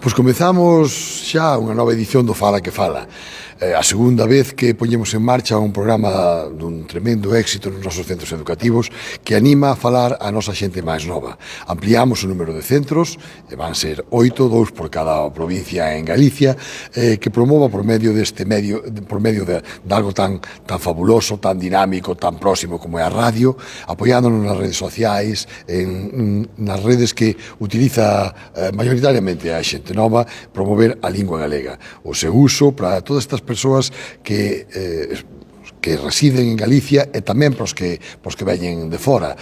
Pois comezamos xa unha nova edición do Fala que Fala. A segunda vez que poñemos en marcha un programa dun tremendo éxito nos nosos centros educativos que anima a falar a nosa xente máis nova. Ampliamos o número de centros, van ser 8, 2 por cada provincia en Galicia, que promova por medio de algo tan fabuloso, tan dinámico, tan próximo como é a radio, apoiándonos nas redes sociais, nas redes que utiliza maioritariamente a xente nova, promover a lingua galega. O seu uso para todas estas persoas que residen en Galicia e tamén pros que veñen de fora.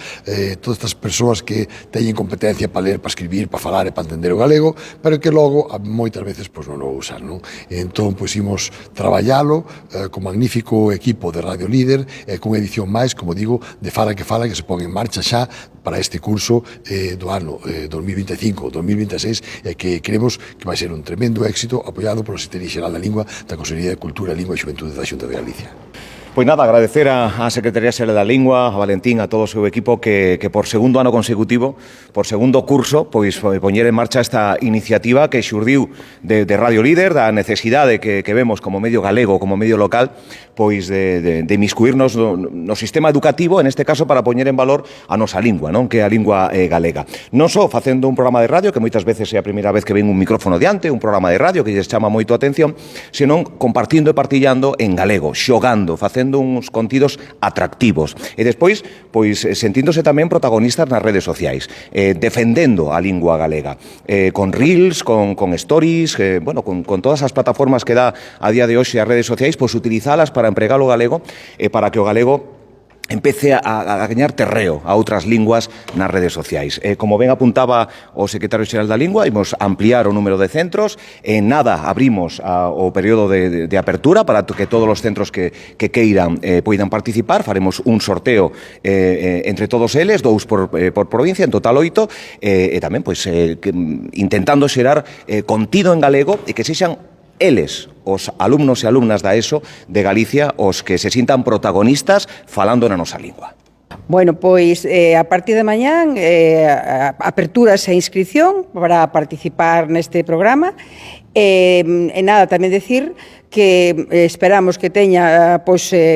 Todas estas persoas que teñen competencia para ler, para escribir, para falar e para entender o galego, pero que logo moitas veces non o usan, non? Entón, imos traballalo con magnífico equipo de Radio Líder e con edición máis, como digo, de Fala que Fala, que se pon en marcha xa para este curso do ano 2025-2026 e que creemos que vai ser un tremendo éxito apoiado polo Secretaría Xeral da Lingua da Consellería de Cultura, Lingua e Xuventude da Xunta de Galicia. Pois nada, agradecer a Secretaría Xeral da Lingua, a Valentín, a todo o seu equipo que por segundo ano consecutivo, por segundo curso, pois poñer en marcha esta iniciativa que xurdiu de Radio Líder, da necesidade que vemos como medio galego, como medio local, pois de inmiscuirnos no sistema educativo, en este caso para poñer en valor a nosa lingua, non? Que é a lingua galega. Non só facendo un programa de radio, que moitas veces é a primeira vez que ven un micrófono diante, un programa de radio que lles chama moito a atención, senón compartindo e partillando en galego, xogando, facendo uns contidos atractivos e despois, pois, sentíndose tamén protagonistas nas redes sociais, defendendo a lingua galega, con reels, con stories, con todas as plataformas que dá a día de hoxe as redes sociais, pois utilizalas para empregar o galego e para que o galego empece a gañar terreo a outras linguas nas redes sociais. Como ben apuntaba o Secretario Xeral da Lingua, imos ampliar o número de centros, en nada abrimos o período de apertura para que todos os centros que queiran poidan participar, faremos un sorteo entre todos eles, 2 por provincia, en total 8, e tamén intentando xerar contido en galego e que sexan eles, os alumnos e alumnas da ESO de Galicia, os que se sintan protagonistas falando na nosa lingua. Bueno, pois a partir de mañán aperturas e inscripción para participar neste programa e nada, tamén decir que esperamos que teña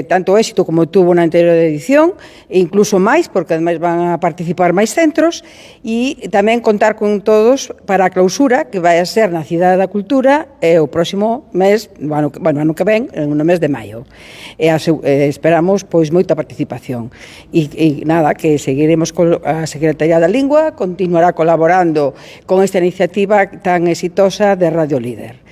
tanto éxito como tuvo na anterior edición, e incluso máis, porque ademais van a participar máis centros, e tamén contar con todos para a clausura, que vai a ser na Cidade da Cultura o próximo mes, ano que ven, no mes de maio. Esperamos moita participación. E nada, que seguiremos con a Secretaría da Lingua, continuará colaborando con esta iniciativa tan exitosa de Radio Líder.